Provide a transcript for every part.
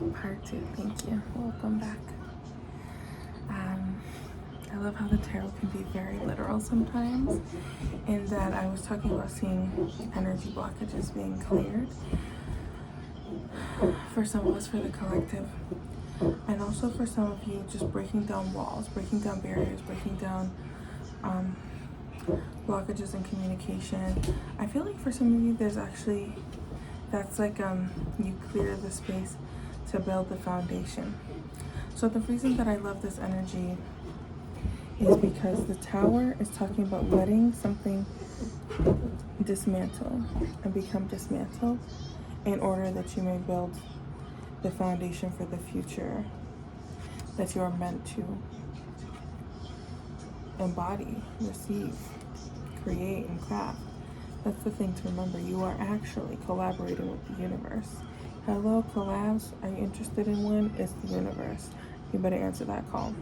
Part 2, thank you. Welcome back. I love how the tarot can be very literal sometimes, in that I was talking about seeing energy blockages being cleared for some of us, for the collective, and also for some of you, just breaking down walls, breaking down barriers, breaking down blockages in communication. I feel like for some of you, there's actually, that's like you clear the space to build the foundation. So the reason that I love this energy is because the Tower is talking about letting something dismantle and become dismantled in order that you may build the foundation for the future that you are meant to embody, receive, create, and craft. That's the thing to remember. You are actually collaborating with the universe. Hello, collabs. Are you interested in one? It's the universe. You better answer that call.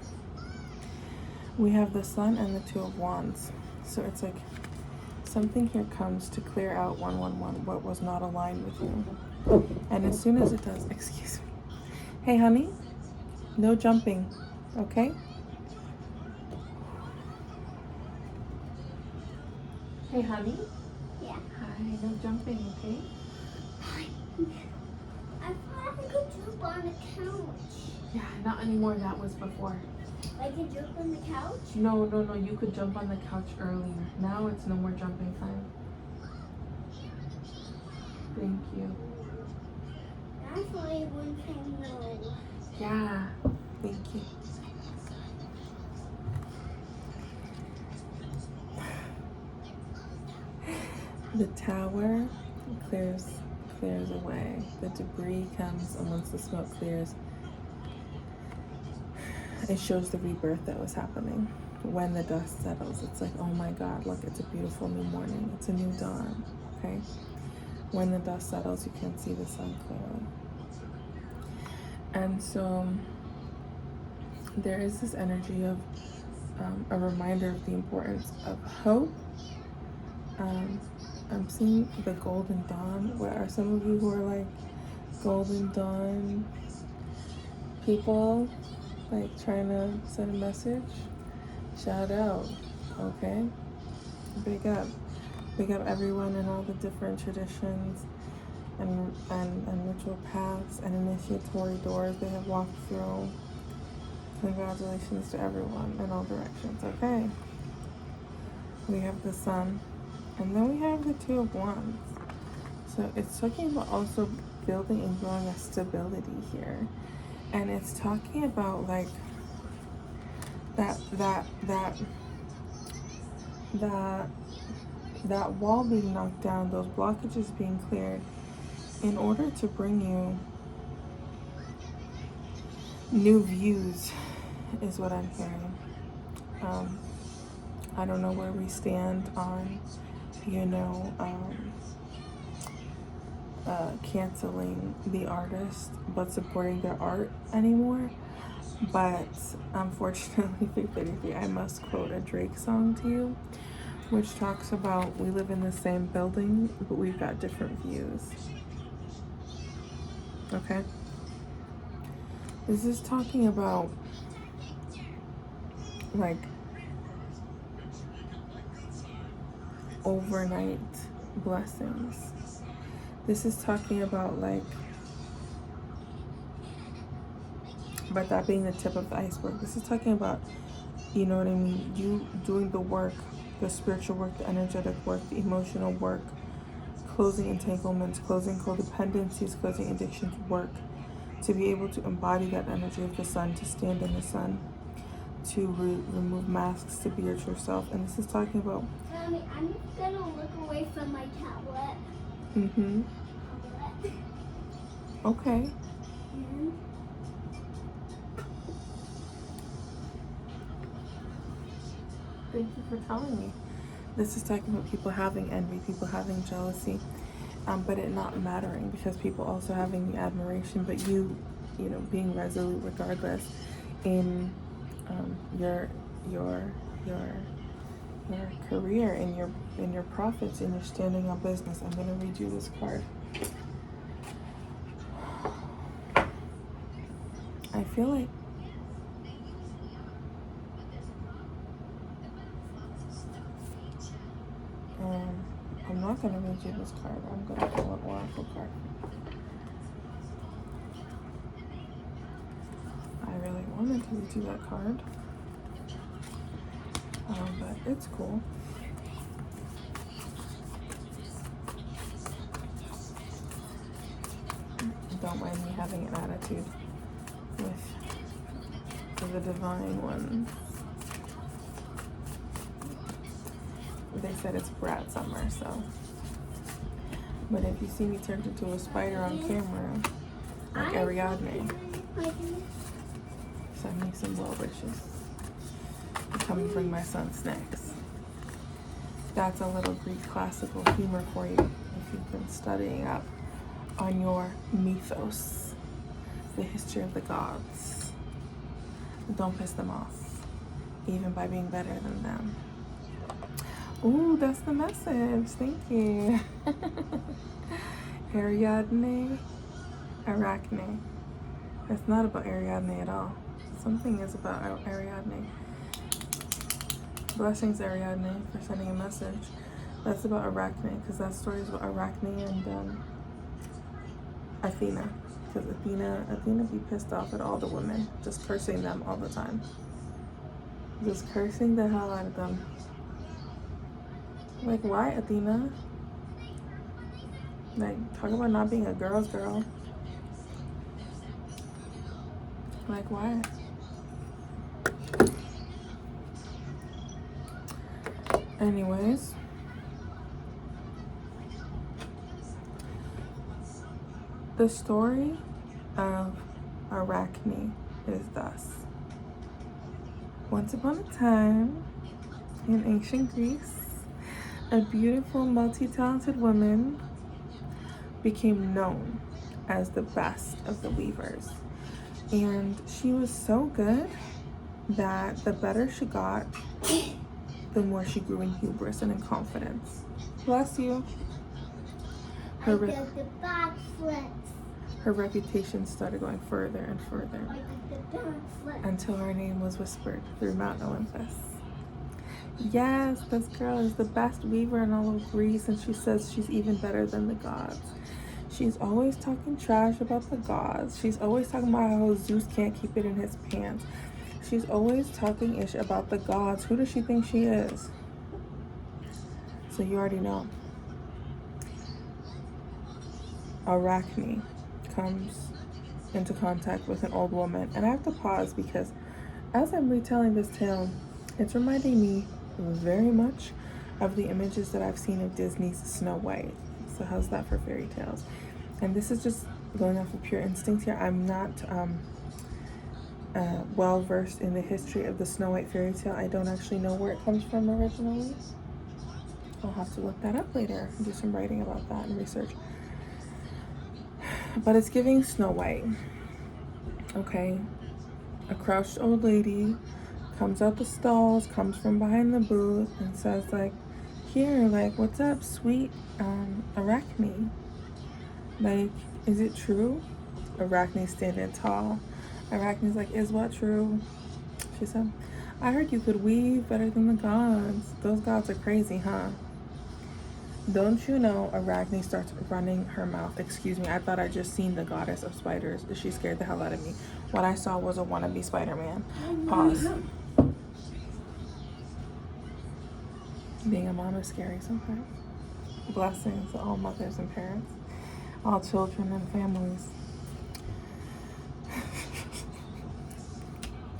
We have the Sun and the Two of Wands. So it's like something here comes to clear out 111, what was not aligned with you. And as soon as it does, excuse me. Hey, honey, no jumping, okay? Hey, honey. Yeah. Hi, no jumping, okay? I thought I could jump on the couch. Yeah, not anymore. That was before. I can jump on the couch? No, you could jump on the couch earlier. Now it's no more jumping time. Thank you. That's why I wouldn't say no. Yeah, thank you. The Tower clears away. The debris comes, and once the smoke clears, it shows the rebirth that was happening. When the dust settles, it's like, oh my God, look, it's a beautiful new morning. It's a new dawn, okay? When the dust settles, you can see the sun clearly. And so there is this energy of a reminder of the importance of hope. I'm seeing the Golden Dawn. Where are some of you who are like Golden Dawn people, like trying to send a message? Shout out, okay? Big up everyone in all the different traditions and ritual paths and initiatory doors they have walked through. Congratulations to everyone in all directions, okay? We have the Sun, and then we have the Two of Wands. So it's talking about also building and growing a stability here. And it's talking about like that wall being knocked down, those blockages being cleared, in order to bring you new views, is what I'm hearing. I don't know where we stand on, canceling the artist but supporting their art anymore. But unfortunately, 333, I must quote a Drake song to you, which talks about we live in the same building, but we've got different views. Okay? This is talking about like overnight blessings. This is talking about like, but that being the tip of the iceberg. This is talking about, you know what I mean, you doing the work, the spiritual work, the energetic work, the emotional work, closing entanglements, closing codependencies, closing addictions work, to be able to embody that energy of the Sun, to stand in the sun, to remove masks, to be your true self. And this is talking about... Mommy, I'm gonna look away from my tablet. Mm-hmm. Okay. Mm-hmm. Thank you for telling me. This is talking about people having envy, people having jealousy, but it not mattering, because people also having the admiration, but you know, being resolute regardless in your career, in your profits, in your standing on business. I'm gonna read you this card. I feel like I'm not gonna read you this card. I'm gonna pull an oracle card. I really wanted to read you that card, but it's cool. Don't mind me having an attitude with the divine one. They said it's Brat Summer, so. But if you see me turned into a spider on camera, like Ariadne, send me some well wishes. I'm coming to bring my son snacks. That's a little Greek classical humor for you if you've been studying up on your mythos, the history of the gods. Don't piss them off, even by being better than them. Ooh, that's the message. Thank you. Ariadne, Arachne. It's not about Ariadne at all. Something is about Ariadne. Blessings, Ariadne, for sending a message. That's about Arachne, because that story is about Arachne and Athena. Because Athena be pissed off at all the women, just cursing them all the time. Just cursing the hell out of them. Like, why, Athena? Like, talk about not being a girl's girl. Like, why? Anyways. The story of Arachne is thus. Once upon a time, in ancient Greece, a beautiful, multi-talented woman became known as the best of the weavers. And she was so good that the better she got, the more she grew in hubris and in confidence. Bless you. Her reputation started going further and further until her name was whispered through Mount Olympus. Yes, this girl is the best weaver in all of Greece, and she says she's even better than the gods. She's always talking trash about the gods. She's always talking about how Zeus can't keep it in his pants. She's always talking ish about the gods. Who does she think she is? So you already know. Arachne comes into contact with an old woman, and I have to pause because as I'm retelling this tale, it's reminding me very much of the images that I've seen of Disney's Snow White. So how's that for fairy tales? And this is just going off of pure instinct here. I'm not well versed in the history of the Snow White fairy tale. I don't actually know where it comes from originally. I'll have to look that up later and do some writing about that and research. But it's giving Snow White. Okay, a crouched old lady comes out the stalls, comes from behind the booth, and says like, here, like, what's up, sweet Arachne? Like, is it true? Arachne's standing tall. Arachne's like, is what true? She said, I heard you could weave better than the gods. Those gods are crazy, huh? Don't you know? Arachne starts running her mouth. Excuse me, I thought I just seen the goddess of spiders. She scared the hell out of me. What I saw was a wannabe Spider-Man. Pause. Being a mom is scary sometimes. Blessings to all mothers and parents, all children and families.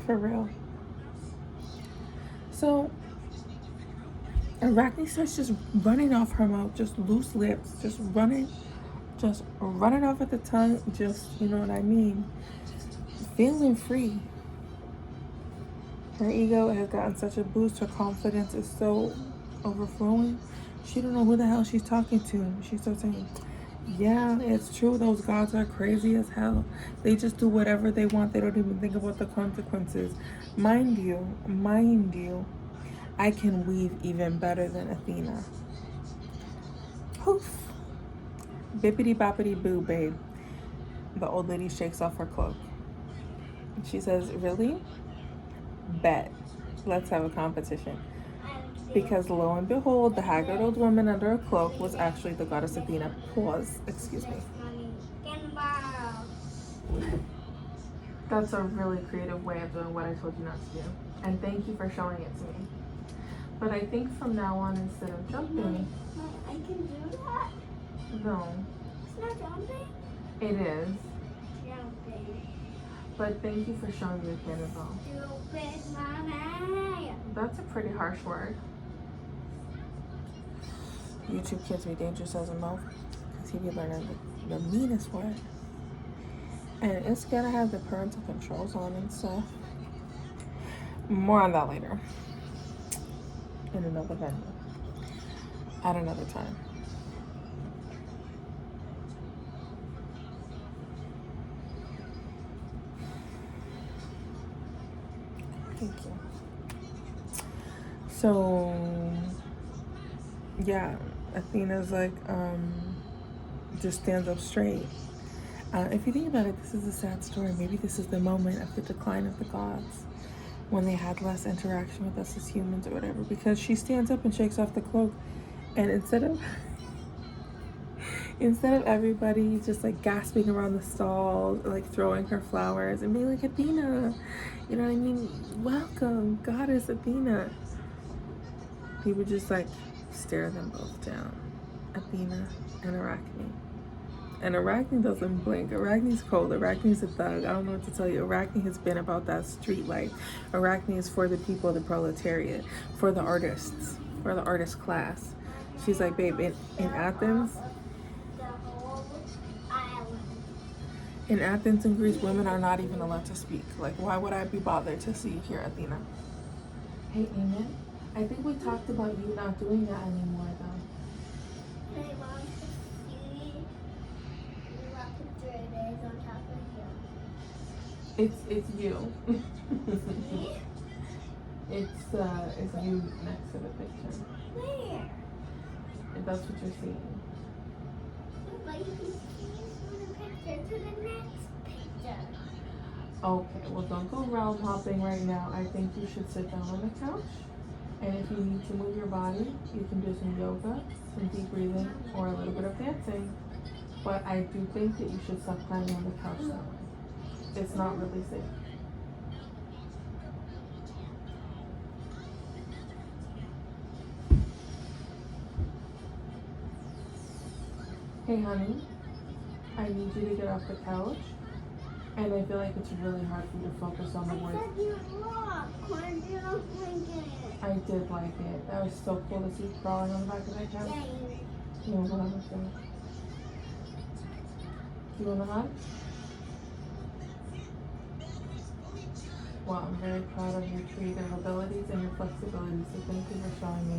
For real. So Arachne starts just running off her mouth, just loose lips, just running off at the tongue, just, you know what I mean, feeling free. Her ego has gotten such a boost. Her confidence is so overflowing. She don't know who the hell she's talking to. She starts saying, yeah, it's true, those gods are crazy as hell. They just do whatever they want. They don't even think about the consequences. Mind you, I can weave even better than Athena. Poof. Bippity boppity boo, babe. The old lady shakes off her cloak. She says, really? Bet. Let's have a competition. Because lo and behold, the haggard old woman under a cloak was actually the goddess Athena. Pause. Excuse me. That's a really creative way of doing what I told you not to do. And thank you for showing it to me. But I think from now on, instead of jumping... I can do that? No. It's not jumping? It is. Jumping. But thank you for showing me again as well. Stupid mommy. That's a pretty harsh word. YouTube kids be dangerous as a mouth. Because he be learning the meanest word. And it's gonna have the parental controls on and stuff. More on that later. In another venue. At another time. Thank you. So, yeah, Athena's like, just stands up straight. If you think about it, this is a sad story. Maybe this is the moment of the decline of the gods, when they had less interaction with us as humans or whatever, because she stands up and shakes off the cloak, and instead of everybody just like gasping around the stall, like throwing her flowers and being like, Athena, you know what I mean, welcome goddess Athena, people just like stare them both down, Athena and Arachne. And Arachne doesn't blink. Arachne's cold. Arachne's a thug. I don't know what to tell you. Arachne has been about that street life. Arachne is for the people, the proletariat, for the artists, for the artist class. She's like, babe, in Athens, The whole island. in Athens and Greece, women are not even allowed to speak. Like, why would I be bothered to see you here, Athena? Hey, Amen. I think we talked about you not doing that anymore, though. They want to see what picture it is on top of you. It's you. Me? It's you next to the picture. Where? If that's what you're seeing. But you can see from the picture to the next picture. Okay, well, don't go round hopping right now. I think you should sit down on the couch. And if you need to move your body, you can do some yoga, some deep breathing, or a little bit of dancing. But I do think that you should stop climbing on the couch that way. It's not really safe. Hey, honey, I need you to get off the couch. And I feel like it's really hard for you to focus on the I words. said you look. Why did you not like it? I did like it. That was so cool to see you crawling on the back of that couch. Dang. You know what I'm saying? You want a hug? Well, I'm very proud of your creative abilities and your flexibility, so thank you for showing me.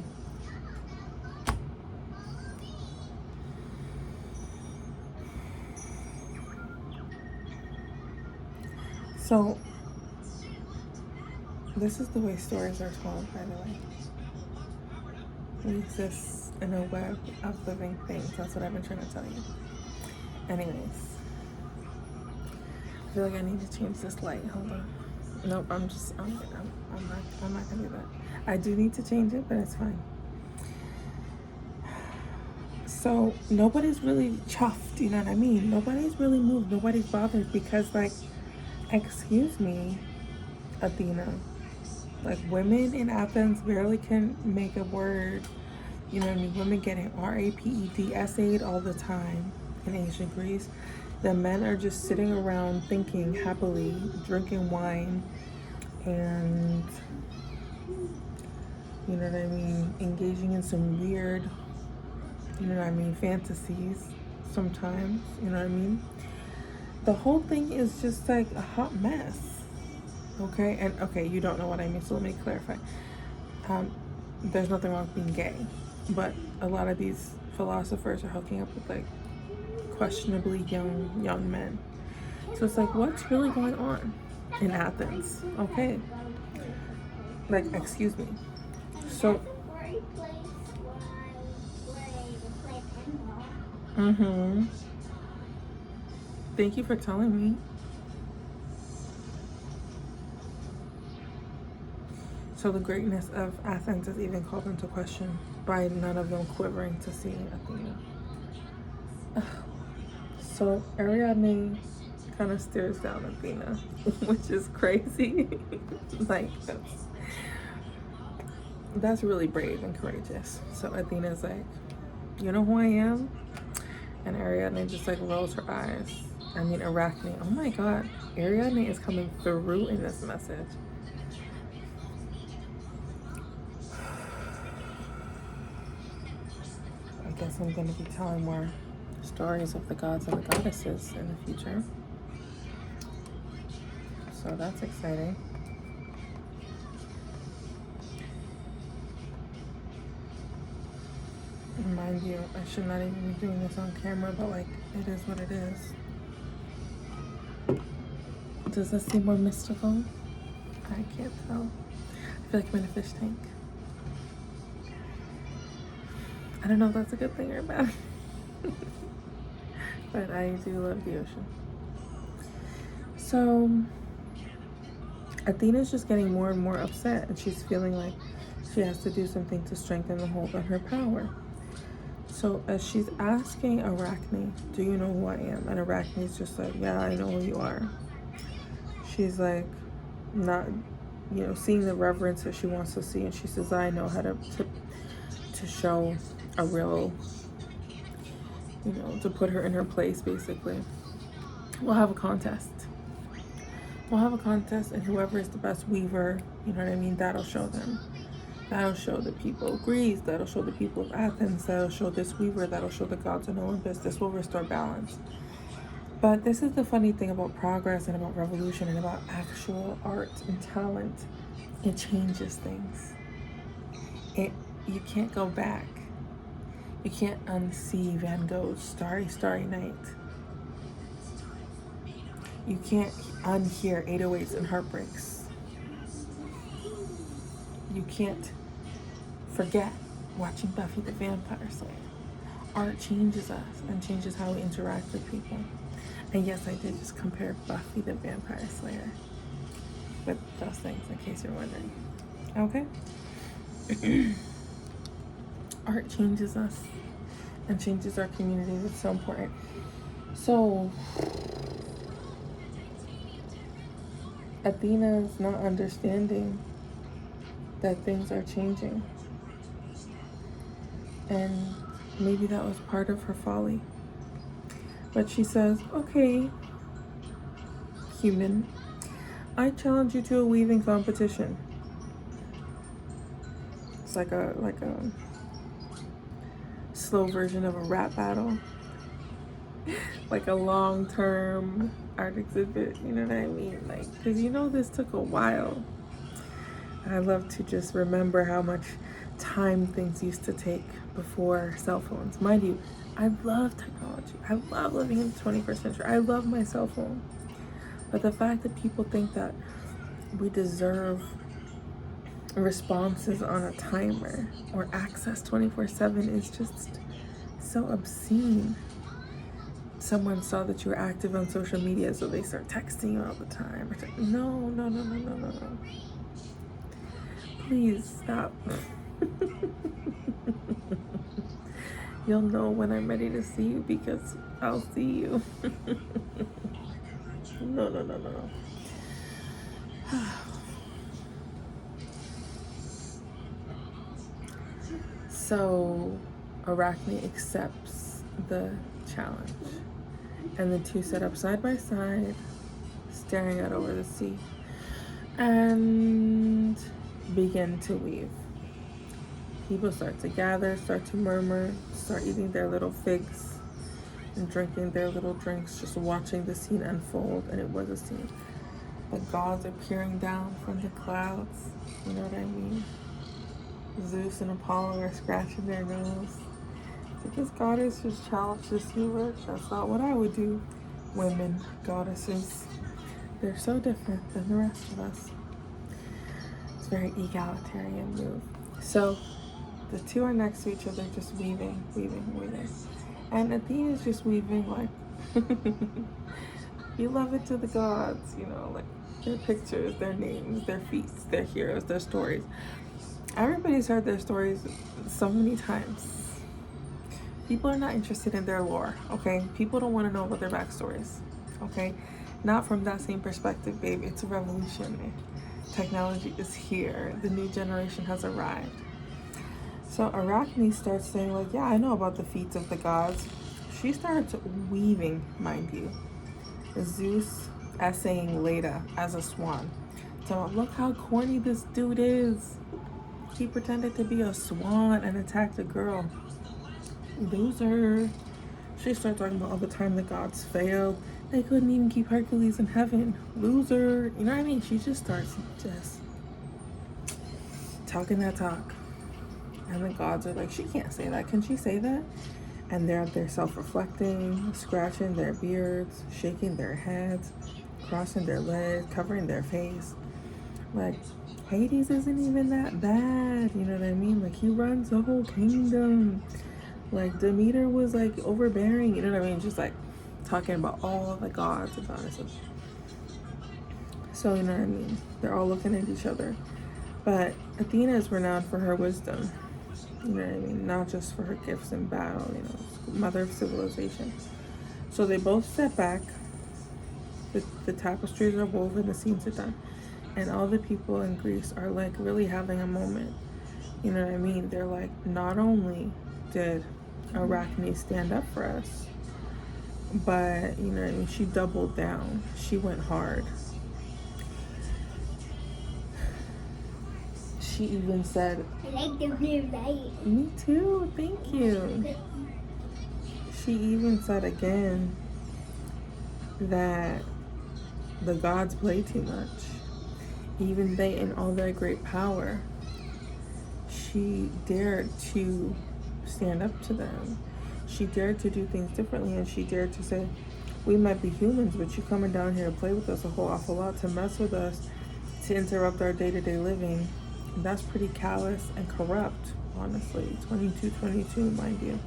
So, this is the way stories are told, by the way. We exist in a web of living things. That's what I've been trying to tell you. Anyways, I feel like I need to change this light. Hold on. Nope, I'm not gonna do that. I do need to change it, but it's fine. So nobody's really chuffed, you know what I mean? Nobody's really moved. Nobody's bothered because, like, excuse me, Athena. Like, women in Athens barely can make a word. You know what I mean? Women get an RAPED essayed all the time in ancient Greece. The men are just sitting around thinking happily, drinking wine, and, you know what I mean, engaging in some weird, you know what I mean, fantasies sometimes, you know what I mean? The whole thing is just like a hot mess. Okay, and okay, you don't know what I mean, so let me clarify. There's nothing wrong with being gay, but a lot of these philosophers are hooking up with like questionably young men. So it's like, what's really going on in Athens? Okay, like, excuse me. So, That's a great place where I play pinball. Thank you for telling me. So the greatness of Athens is even called into question by none of them quivering to see Athena. So Ariadne kind of stares down Athena, which is crazy. Like, that's really brave and courageous. So Athena's like, you know who I am? And Ariadne just like rolls her eyes. I mean, Arachne. Oh my God. Ariadne is coming through in this message. I guess I'm going to be telling more stories of the gods and the goddesses in the future. So that's exciting. Mind you, I should not even be doing this on camera, but like, it is what it is. Does this seem more mystical? I can't tell. I feel like I'm in a fish tank. I don't know if that's a good thing or bad. But I do love the ocean. So Athena's just getting more and more upset, and she's feeling like she has to do something to strengthen the hold on her power. So as she's asking Arachne, do you know who I am? And Arachne's just like, yeah, I know who you are. She's like, not, you know, seeing the reverence that she wants to see. And she says, I know how to show a real, you know, to put her in her place, basically. We'll have a contest. We'll have a contest, and whoever is the best weaver, you know what I mean, that'll show them. That'll show the people of Greece, that'll show the people of Athens, that'll show this weaver, that'll show the gods in Olympus. This will restore balance. But this is the funny thing about progress and about revolution and about actual art and talent. It changes things. You can't go back. You can't unsee Van Gogh's Starry, Starry Night. You can't unhear 808s and heartbreaks. You can't forget watching Buffy the Vampire Slayer. Art changes us and changes how we interact with people. And yes, I did just compare Buffy the Vampire Slayer with those things, in case you're wondering. Okay? Art changes us and changes our communities. It's so important. So Athena's not understanding that things are changing. And maybe that was part of her folly. But she says, okay, human, I challenge you to a weaving competition. It's like a slow version of a rap battle. Like a long-term art exhibit, you know what I mean? Like, because you know this took a while. I love to just remember how much time things used to take before cell phones. Mind you, I love technology. I love living in the 21st century. I love my cell phone. But the fact that people think that we deserve responses on a timer or access 24/7 is just so obscene. Someone saw that you were active on social media, so they start texting you all the time. No. Please stop. You'll know when I'm ready to see you because I'll see you. No. So Arachne accepts the challenge, and the two set up side by side, staring out over the sea, and begin to weave. People start to gather, start to murmur, start eating their little figs and drinking their little drinks, just watching the scene unfold. And it was a scene. The gods are peering down from the clouds, you know what I mean? Zeus and Apollo are scratching their nose. Did this goddess just challenge this weaver? That's not what I would do. Women, goddesses, they're so different than the rest of us. It's a very egalitarian move. So the two are next to each other, just weaving. And Athena is just weaving like, you love it to the gods, you know, like their pictures, their names, their feats, their heroes, their stories. Everybody's heard their stories so many times. People are not interested in their lore, okay? People don't want to know about their backstories, okay? Not from that same perspective, babe. It's a revolution. Technology is here. The new generation has arrived. So Arachne starts saying, like, yeah, I know about the feats of the gods. She starts weaving, mind you, Zeus essaying Leda as a swan. So look how corny this dude is. He pretended to be a swan and attacked a girl. Loser. She starts talking about all the time the gods failed. They couldn't even keep Hercules in heaven. Loser. You know what I mean? She just starts just talking that talk. And the gods are like, she can't say that. Can she say that? And they're up there self-reflecting, scratching their beards, shaking their heads, crossing their legs, covering their face. Like, Hades isn't even that bad. You know what I mean? Like, he runs the whole kingdom. Like, Demeter was, like, overbearing. You know what I mean? Just, like, talking about all the gods and goddesses. So, you know what I mean? They're all looking at each other. But Athena is renowned for her wisdom. You know what I mean? Not just for her gifts in battle, you know, mother of civilization. So they both step back. The tapestries are woven, the scenes are done. And all the people in Greece are like really having a moment. You know what I mean? They're like, not only did Arachne stand up for us, but, you know what I mean? She doubled down. She went hard. She even said, I like the blue light. Me too, thank you. She even said again that the gods play too much. Even they, in all their great power, she dared to stand up to them. She dared to do things differently, and she dared to say, we might be humans, but you coming down here to play with us a whole awful lot, to mess with us, to interrupt our day-to-day living. That's pretty callous and corrupt, honestly. 2222, mind you.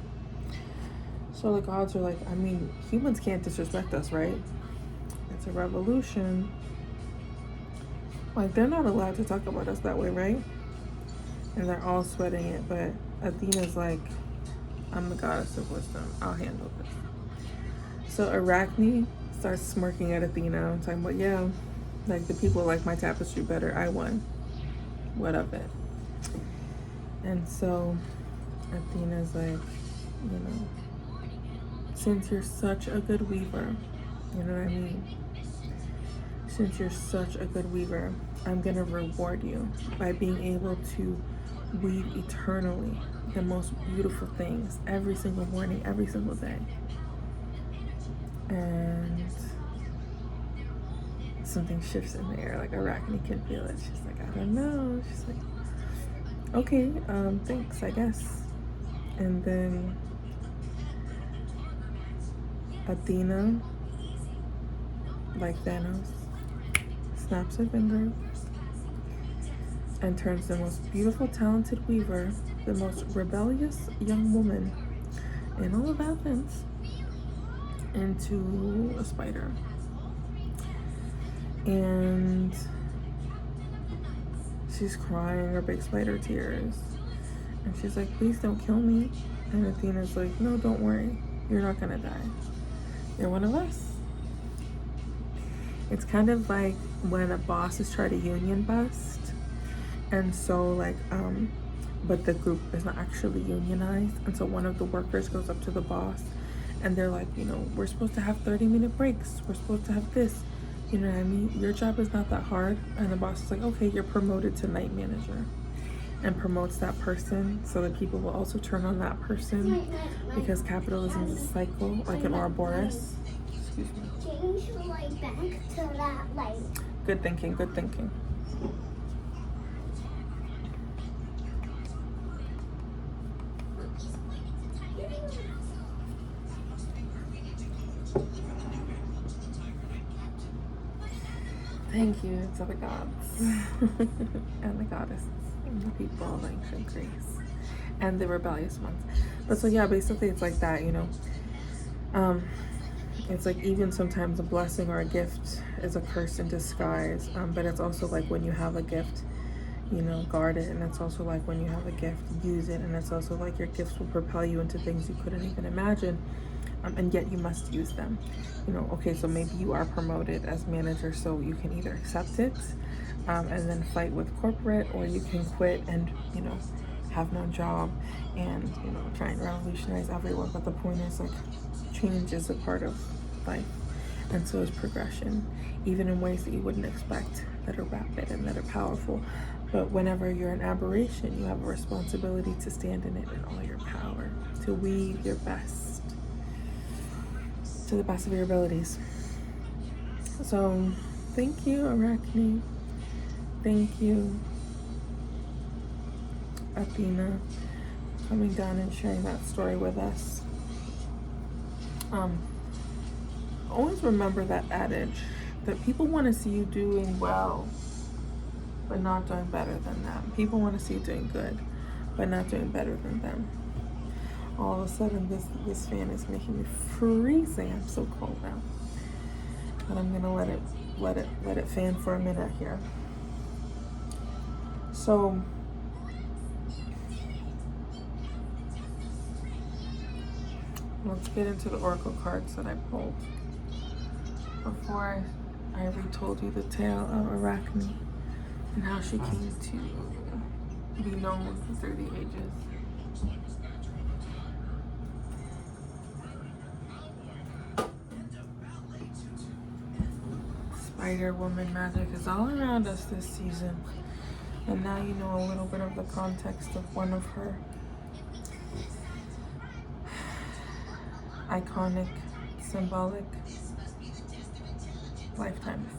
So the gods are like, I mean, humans can't disrespect us, right? It's a revolution. Like, they're not allowed to talk about us that way, right? And they're all sweating it, but Athena's like, I'm the goddess of wisdom. I'll handle this. So Arachne starts smirking at Athena, talking about, yeah, like, the people like my tapestry better. I won. What of it? And so Athena's like, you know, since you're such a good weaver, you know what I mean? Since you're such a good weaver, I'm gonna reward you by being able to weave eternally the most beautiful things every single morning, every single day. And something shifts in the air, like Arachne can feel it. She's like, I don't know. She's like, okay, thanks, I guess. And then Athena, like Thanos, snaps her finger and turns the most beautiful, talented weaver, the most rebellious young woman in all of Athens, into a spider. And she's crying her big spider tears. And she's like, please don't kill me. And Athena's like, no, don't worry. You're not gonna die. You're one of us. It's kind of like when a boss is trying to union bust. And so like, but the group is not actually unionized. And so one of the workers goes up to the boss and they're like, you know, we're supposed to have 30-minute breaks. We're supposed to have this. You know what I mean? Your job is not that hard. And the boss is like, okay, you're promoted to night manager. And promotes that person so that people will also turn on that person, because capitalism is a cycle, like an Ouroboros. Excuse me. Change the light back to that light. Good thinking, good thinking. Thank you to the gods and the goddesses and the people of ancient Greece and the rebellious ones. But so yeah, basically it's like that, you know. it's like even sometimes a blessing or a gift is a curse in disguise. But it's also like when you have a gift, you know, guard it. And it's also like when you have a gift, use it. And it's also like your gifts will propel you into things you couldn't even imagine. And yet you must use them. You know, okay, so maybe you are promoted as manager, so you can either accept it and then fight with corporate, or you can quit and, you know, have no job and, you know, try and revolutionize everyone. But the point is, like, change is a part of life, and so is progression, even in ways that you wouldn't expect, that are rapid and that are powerful. But whenever you're an aberration, you have a responsibility to stand in it in all your power, to weave your best to the best of your abilities. So thank you, Arachne. Thank you, Athena, coming down and sharing that story with us. Always remember that adage that people want to see you doing well, but not doing better than them. People want to see you doing good, but not doing better than them. All of a sudden, this fan is making me freezing. I'm so cold now, but I'm gonna let it fan for a minute here. So let's get into the oracle cards that I pulled before I retold you the tale of Arachne and how she came to be known through the ages. Spider Woman magic is all around us this season. And now you know a little bit of the context of one of her iconic, symbolic lifetimes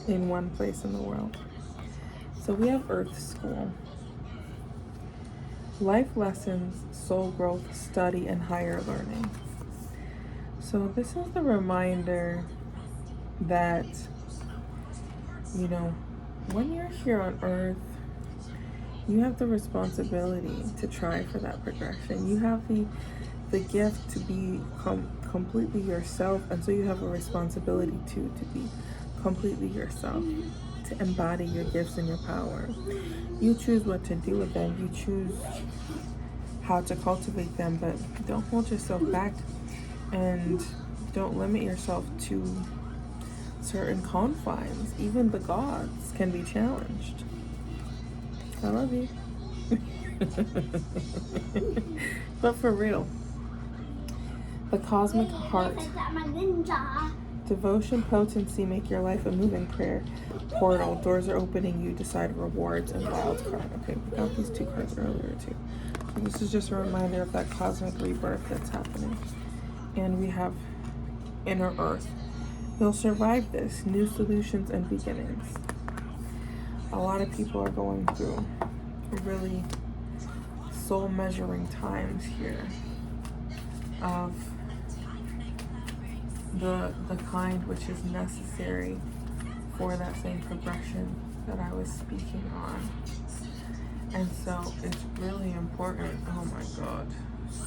in one place in the world. So we have Earth School. Life lessons, soul growth, study, and higher learning. So this is the reminder that, you know, when you're here on Earth, you have the responsibility to try for that progression. You have the gift to be completely yourself, and so you have a responsibility to be completely yourself, to embody your gifts and your power. You choose what to do with them. You choose how to cultivate them, but don't hold yourself back and don't limit yourself to certain confines. Even the gods can be challenged. I love you. But for real, the cosmic heart, devotion, potency make your life a moving prayer portal. Doors are opening, you decide rewards, and wild card. Okay, we got these two cards earlier too. So this is just a reminder of that cosmic rebirth that's happening. And we have inner earth. You'll survive this. New solutions and beginnings. A lot of people are going through really soul measuring times here of the kind which is necessary for that same progression that I was speaking on. And so it's really important. Oh my God,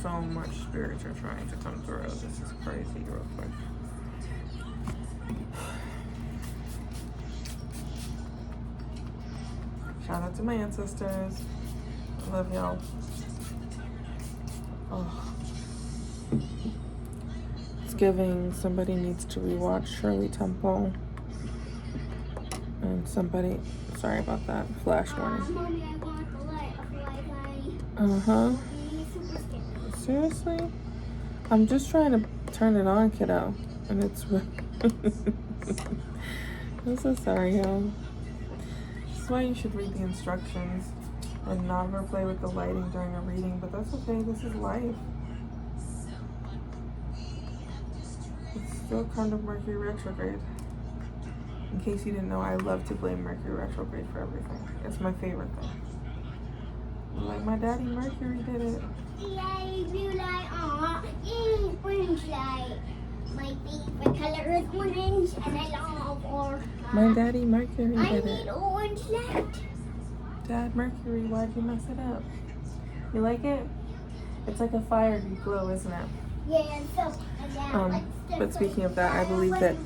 so much spirits are trying to come through. This is crazy. Real quick. Shout out to my ancestors. I love y'all. Oh. It's giving somebody needs to rewatch Shirley Temple. And somebody, sorry about that, flash warning. Mommy, I want the light. Uh-huh. Seriously? I'm just trying to turn it on, kiddo. And it's I'm so sorry, y'all. This is why you should read the instructions and not ever play with the lighting during a reading, but that's okay, this is life. It's still kind of Mercury retrograde. In case you didn't know, I love to blame Mercury retrograde for everything. It's my favorite thing. Like my daddy Mercury did it. Yay, blue light, yay, orange light. My favorite color is orange, and I love orange. My daddy Mercury I did need it. orange light. Dad Mercury, why'd you mess it up? You like it? It's like a fiery glow, isn't it? Yeah, so But speaking of that, I believe that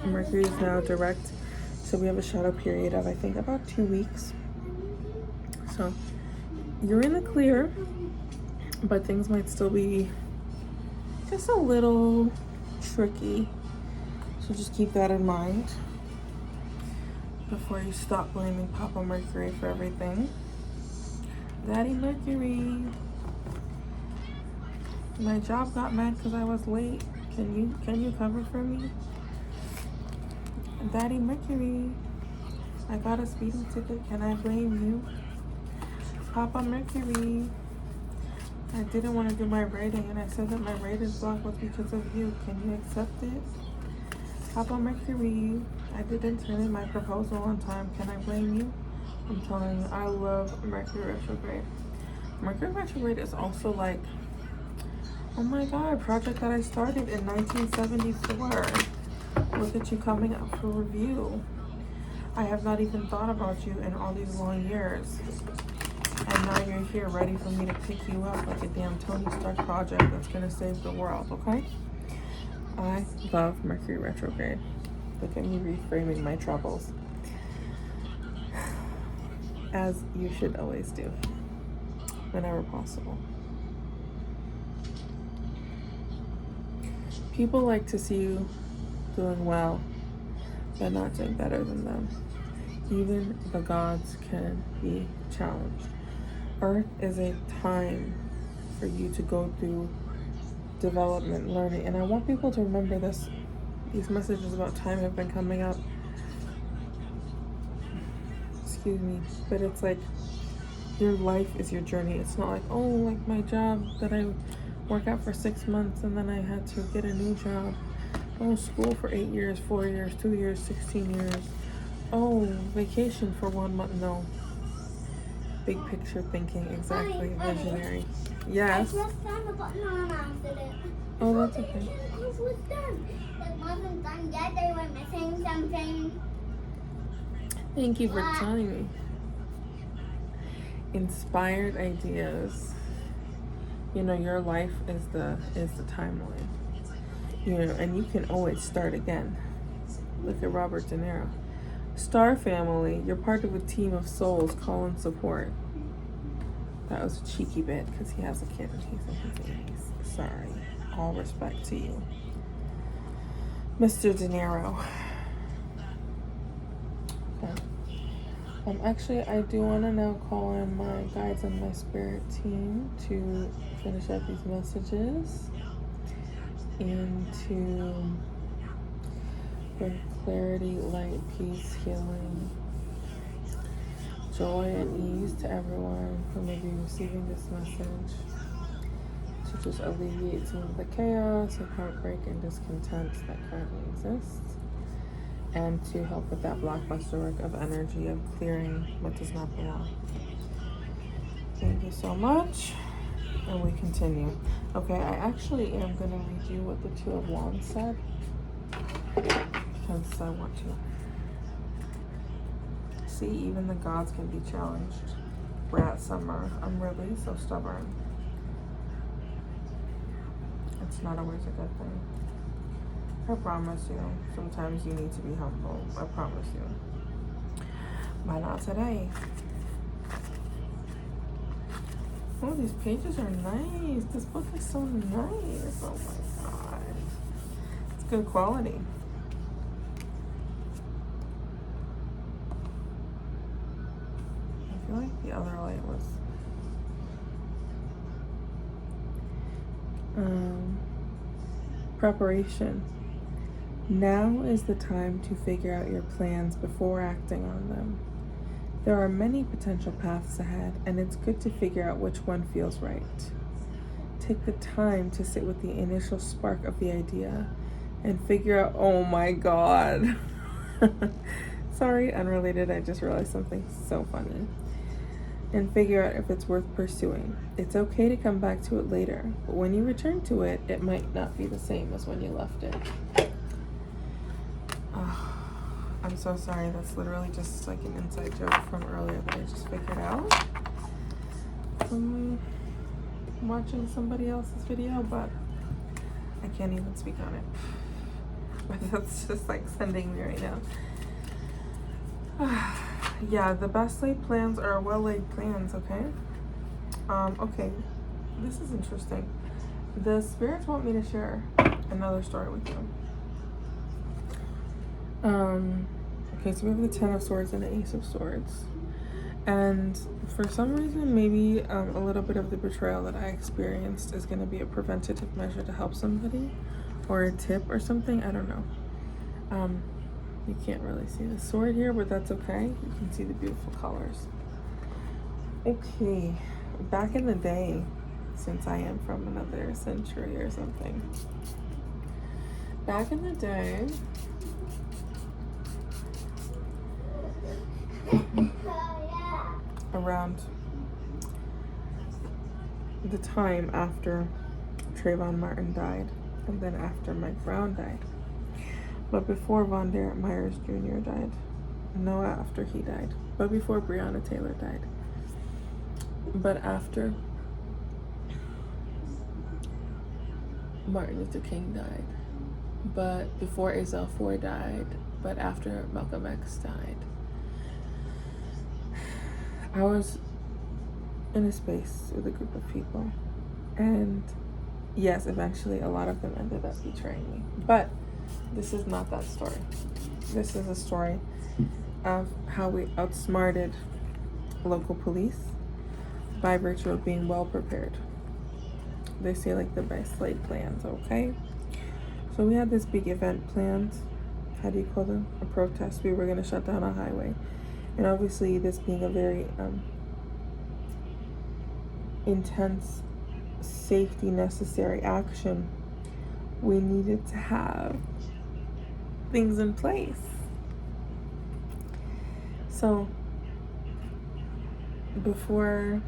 Mercury is now direct, so we have a shadow period of, I think, about 2 weeks. So you're in the clear, but things might still be just a little tricky. So just keep that in mind before you stop blaming Papa Mercury for everything. Daddy Mercury. My job got mad because I was late. Can you cover for me? Daddy Mercury. I got a speeding ticket. Can I blame you? Papa Mercury. I didn't want to do my writing and I said that my writer's block was because of you. Can you accept it? Papa Mercury. I didn't turn in my proposal on time. Can I blame you? I'm telling you, I love Mercury retrograde. Mercury retrograde is also like, oh my god, a project that I started in 1974. Look at you coming up for review. I have not even thought about you in all these long years. And now you're here ready for me to pick you up like a damn Tony Stark project that's gonna save the world, okay? I love Mercury retrograde. Look at me reframing my troubles. As you should always do, whenever possible. People like to see you doing well, but not doing better than them. Even the gods can be challenged. Earth is a time for you to go through development, learning, and I want people to remember this. These messages about time have been coming up. Excuse me, but it's like your life is your journey. It's not like, oh, like my job that I work out for 6 months and then I had to get a new job. Oh, school for 8 years, 4 years, 2 years, 16 years. Oh, vacation for 1 month. No. Big picture thinking, exactly. Visionary. Yes. I just found the button on accident. Oh, that's okay. It was done. It wasn't done yet. They were missing something. Thank you for telling me. Inspired ideas. You know, your life is the timeline. You know, and you can always start again. Look at Robert De Niro. Star family, you're part of a team of souls. Call and support. That was a cheeky bit because he has a kid and he's in his 80s. Sorry. All respect to you. Mr. De Niro. Okay. Actually, I do want to now call in my guides and my spirit team to finish up these messages and to bring clarity, light, peace, healing, joy, and ease to everyone who may be receiving this message, to just alleviate some of the chaos and heartbreak and discontent that currently exists, and to help with that blockbuster work of energy of clearing what does not belong. Thank you so much, and we continue. Okay, I actually am going to read you what the Two of Wands said, because I want to. See, even the gods can be challenged. Brat Summer, I'm really so stubborn. It's not always a good thing. I promise you, sometimes you need to be humble. I promise you. But not today. Oh, these pages are nice. This book is so nice. Oh my god. It's good quality. I feel like the other light was preparation. Now is the time to figure out your plans before acting on them. There are many potential paths ahead, and it's good to figure out which one feels right. Take the time to sit with the initial spark of the idea and figure out, oh my god. Sorry, unrelated, I just realized something so funny. And figure out if it's worth pursuing. It's okay to come back to it later, but when you return to it, it might not be the same as when you left it. Oh, I'm so sorry, that's literally just like an inside joke from earlier that I just figured out from watching somebody else's video, but I can't even speak on it. But that's just like sending me right now. Yeah, the best laid plans are well laid plans, okay? Okay, this is interesting. The spirits want me to share another story with you. Okay, so we have the Ten of Swords and the Ace of Swords. And for some reason, maybe a little bit of the betrayal that I experienced is going to be a preventative measure to help somebody, or a tip or something. I don't know. You can't really see the sword here, but that's okay. You can see the beautiful colors. Okay, back in the day, since I am from another century or something. Back in the day, around the time after Trayvon Martin died, and then after Mike Brown died, but before Von Derek Myers Jr. died, no, after he died, but before Breonna Taylor died, but after Martin Luther King died, but before Ezell Ford died, but after Malcolm X died. I was in a space with a group of people, and yes, eventually a lot of them ended up betraying me, but this is not that story. This is a story of how we outsmarted local police by virtue of being well prepared. They say like the best laid plans, okay? So we had this big event planned. How do you call them? A protest. We were going to shut down a highway. And obviously this being a very intense, safety necessary action, we needed to have things in place. So before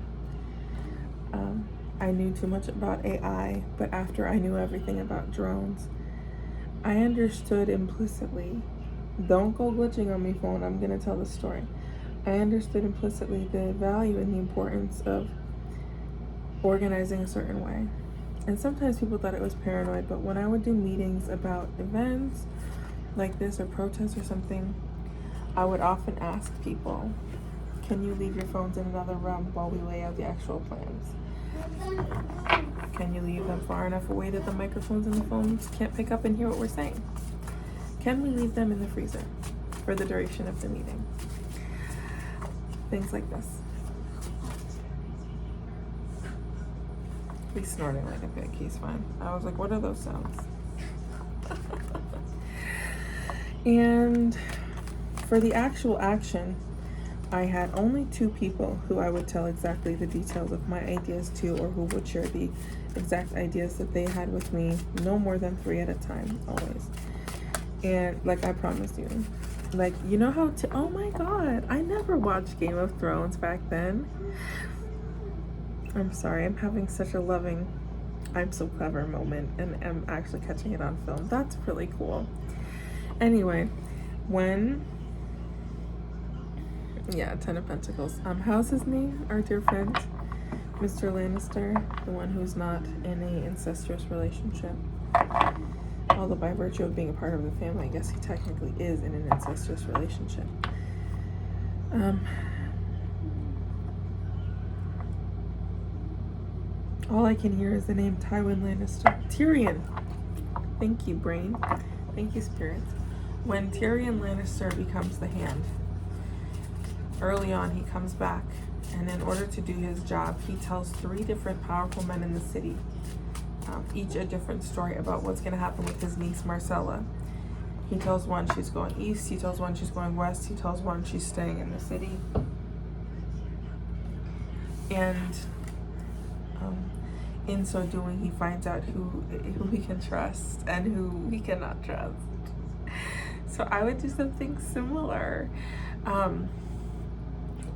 I knew too much about AI, but after I knew everything about drones, I understood implicitly, don't go glitching on me, phone, I'm gonna tell the story. I understood implicitly the value and the importance of organizing a certain way. And sometimes people thought it was paranoid, but when I would do meetings about events like this or protests or something, I would often ask people, can you leave your phones in another room while we lay out the actual plans? Can you leave them far enough away that the microphones and the phones can't pick up and hear what we're saying? Can we leave them in the freezer for the duration of the meeting? Things like this. He's snorting like a pig. He's fine. I was like, what are those sounds? And for the actual action, I had only 2 people who I would tell exactly the details of my ideas to, or who would share the exact ideas that they had with me. No more than 3 at a time, always. And like I promised you, like, you know how to, oh my God, I never watched Game of Thrones back then. I'm sorry, I'm having such a loving, I'm so clever moment, and I'm actually catching it on film. That's really cool. Anyway, when, yeah, 10 of Pentacles. How's his name? Our dear friend, Mr. Lannister, the one who's not in a incestuous relationship. Although by virtue of being a part of the family, I guess he technically is in an incestuous relationship. All I can hear is the name Tywin Lannister. Tyrion. Thank you, brain. Thank you, spirit. When Tyrion Lannister becomes the Hand, early on he comes back, and in order to do his job, he tells 3 different powerful men in the city, each a different story about what's going to happen with his niece Marcella. He tells one she's going east, he tells one she's going west, he tells one she's staying in the city. And in so doing, he finds out who he can trust and who he cannot trust. So I would do something similar,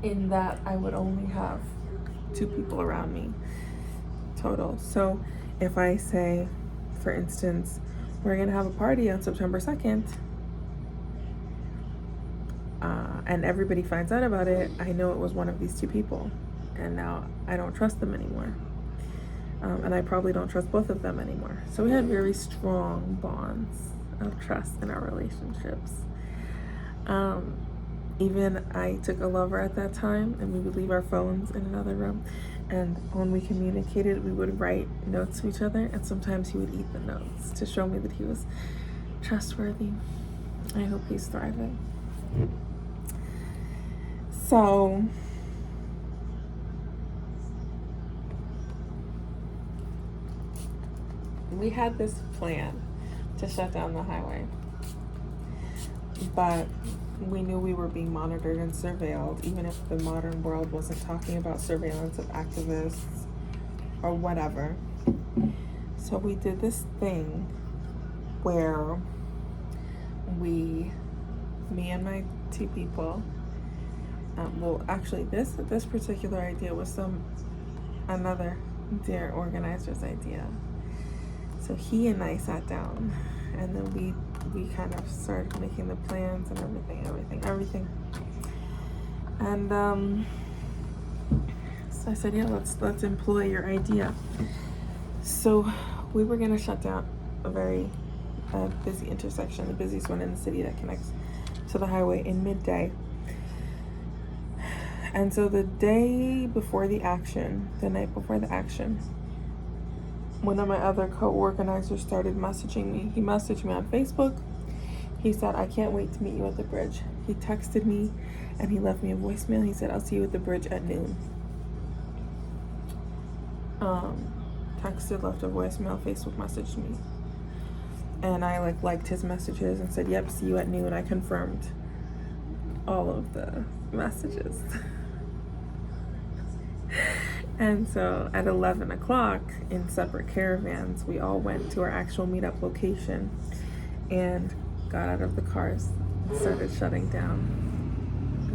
in that I would only have 2 people around me total. So if I say, for instance, we're gonna have a party on September 2nd, and everybody finds out about it, I know it was one of these 2 people, and now I don't trust them anymore. And I probably don't trust both of them anymore. So we had very strong bonds of trust in our relationships. Even I took a lover at that time, and we would leave our phones in another room. And when we communicated, we would write notes to each other, and sometimes he would eat the notes to show me that he was trustworthy. I hope he's thriving. So, we had this plan to shut down the highway, but we knew we were being monitored and surveilled, even if the modern world wasn't talking about surveillance of activists or whatever. So we did this thing where me and my two people, well, actually this particular idea was another dear organizer's idea. So he and I sat down, and then we kind of started making the plans and everything. And so I said, yeah, let's employ your idea. So we were gonna shut down a very busy intersection, the busiest one in the city that connects to the highway, in midday. And so the night before the action, one of my other co-organizers started messaging me. He messaged me on Facebook. He said, I can't wait to meet you at the bridge. He texted me and he left me a voicemail. He said, I'll see you at the bridge at noon. Texted, left a voicemail, Facebook messaged me. And I liked his messages and said, yep, see you at noon. I confirmed all of the messages. And so at 11 o'clock, in separate caravans, we all went to our actual meetup location and got out of the cars and started shutting down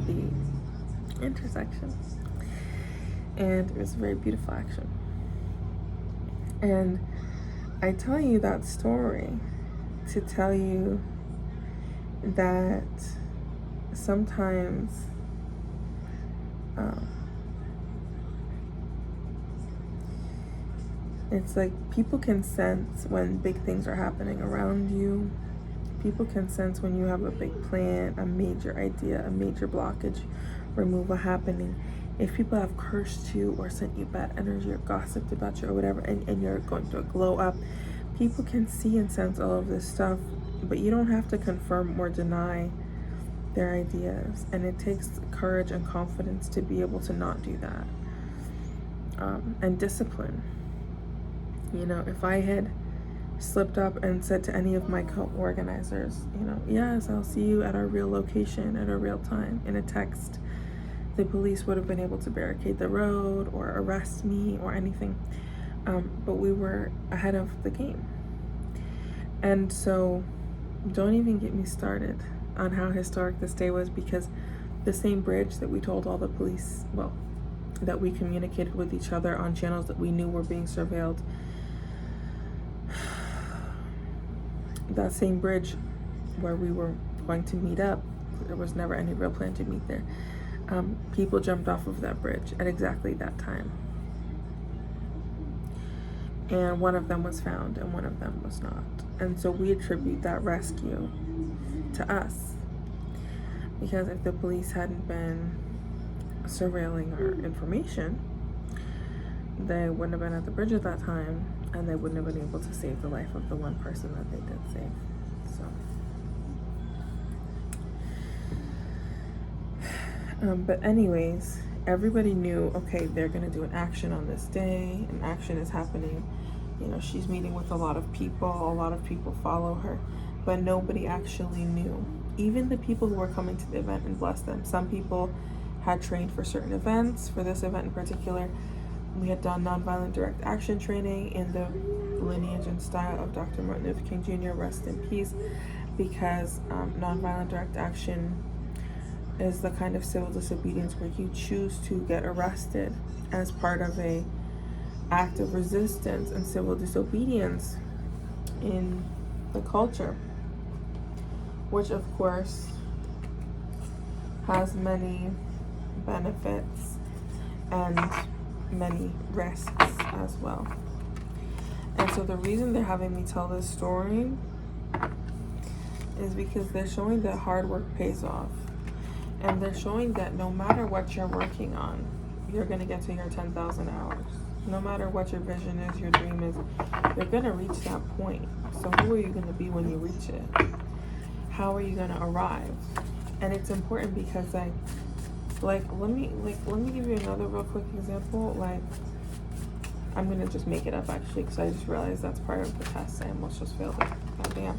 the intersection. And it was a very beautiful action. And I tell you that story to tell you that sometimes it's like people can sense when big things are happening around you. People can sense when you have a big plan, a major idea, a major blockage removal happening. If people have cursed you or sent you bad energy or gossiped about you or whatever, and you're going through a glow up, people can see and sense all of this stuff, but you don't have to confirm or deny their ideas. And it takes courage and confidence to be able to not do that. And discipline. You know, if I had slipped up and said to any of my co-organizers, yes, I'll see you at our real location at a real time, in a text, the police would have been able to barricade the road or arrest me or anything. But we were ahead of the game. And so don't even get me started on how historic this day was, because the same bridge that we told all the police, that we communicated with each other on channels that we knew were being surveilled, that same bridge where we were going to meet up, there was never any real plan to meet there. People jumped off of that bridge at exactly that time. And one of them was found and one of them was not. And so we attribute that rescue to us. Because if the police hadn't been surveilling our information, they wouldn't have been at the bridge at that time, and they wouldn't have been able to save the life of the one person that they did save. So, but anyways, everybody knew, okay, they're gonna do an action on this day, an action is happening. She's meeting with a lot of people follow her, but nobody actually knew. Even the people who were coming to the event, and bless them, some people had trained for certain events. For this event in particular, we had done nonviolent direct action training in the lineage and style of Dr. Martin Luther King Jr., rest in peace, because nonviolent direct action is the kind of civil disobedience where you choose to get arrested as part of a act of resistance and civil disobedience in the culture, which of course has many benefits and many risks as well. And so the reason they're having me tell this story is because they're showing that hard work pays off. And they're showing that no matter what you're working on, you're going to get to your 10,000 hours. No matter what your vision is, your dream is, you're going to reach that point. So who are you going to be when you reach it? How are you going to arrive? And it's important because let me give you another real quick example. Like, I'm going to just make it up actually, because I just realized that's part of the test. I almost just failed it. Goddamn.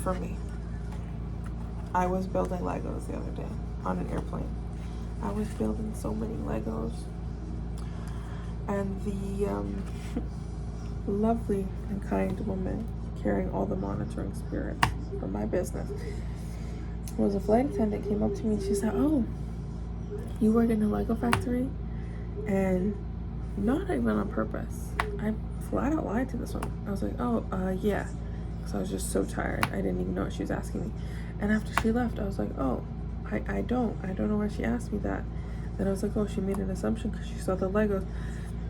For me, I was building Legos the other day on an airplane. I was building so many Legos. And the lovely and kind woman carrying all the monitoring spirits for my business was a flight attendant. Came up to me and she said, "Oh, you work in a Lego factory?" And not even on purpose, I flat out lied to this one. I was like, "Oh, yeah." So I was just so tired. I didn't even know what she was asking me. And after she left, I was like, "Oh, I don't know why she asked me that." Then I was like, "Oh, she made an assumption because she saw the Legos."